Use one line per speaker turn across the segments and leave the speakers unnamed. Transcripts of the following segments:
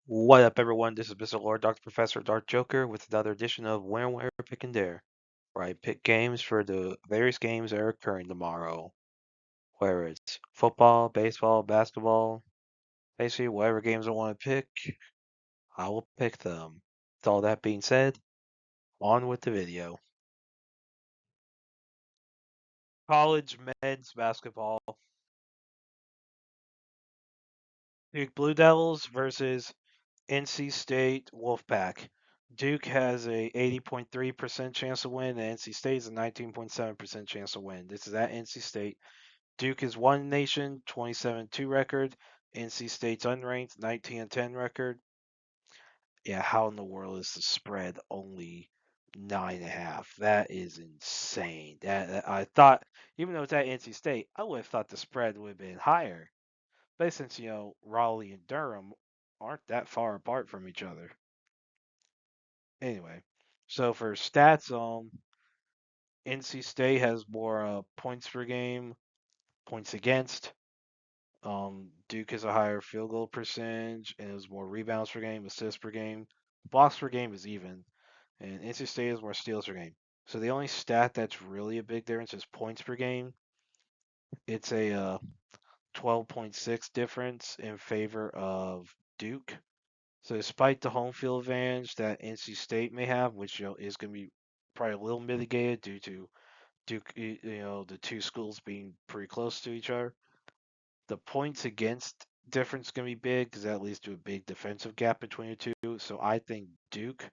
What up, everyone? This is Mr. Lord, Dr. Professor, Dark Joker, with another edition of When, Where, Pick, and Dare, where I pick games for the various games that are occurring tomorrow. Whether it's football, baseball, basketball, basically whatever games I want to pick, I will pick them. With all that being said, on with the video. College men's basketball. Duke Blue Devils versus NC State Wolfpack. Duke has a 80.3% chance to win, and NC State is a 19.7% chance to win. This is at NC State. Duke is one nation, 27-2 record. NC State's unranked, 19-10 record. Yeah, how in the world is the spread only 9.5? That is insane. I thought, even though it's at NC State, I would have thought the spread would have been higher. But since Raleigh and Durham aren't that far apart from each other. Anyway, so for stats, NC State has more points per game, points against. Duke has a higher field goal percentage and has more rebounds per game, assists per game. Blocks per game is even, and NC State has more steals per game. So the only stat that's really a big difference is points per game. It's a 12.6 difference in favor of Duke. So despite the home field advantage that NC State may have, which is going to be probably a little mitigated due to Duke, the two schools being pretty close to each other, the points against difference is going to be big because that leads to a big defensive gap between the two. So I think Duke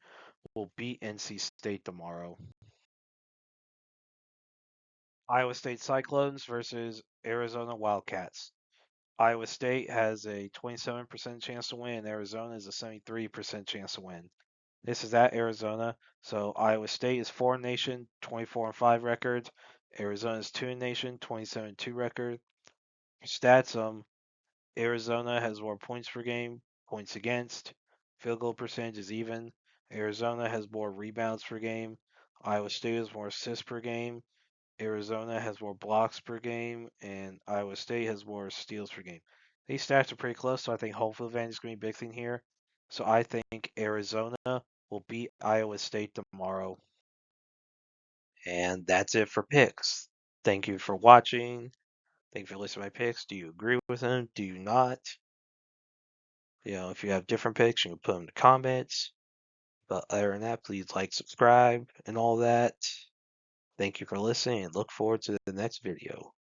will beat NC State tomorrow. Iowa State Cyclones versus Arizona Wildcats. Iowa State has a 27% chance to win, and Arizona is a 73% chance to win. This is at Arizona. So Iowa State is 4 nation, 24-5 record. Arizona is 2 nation, 27-2 record. Stats, Arizona has more points per game, points against, field goal percentage is even. Arizona has more rebounds per game. Iowa State has more assists per game. Arizona has more blocks per game, and Iowa State has more steals per game. These stats are pretty close, so I think home field advantage is going to be a big thing here. So I think Arizona will beat Iowa State tomorrow. And that's it for picks. Thank you for watching. Thank you for listening to my picks. Do you agree with them? Do you not? If you have different picks, you can put them in the comments. But other than that, please like, subscribe, and all that. Thank you for listening, and look forward to the next video.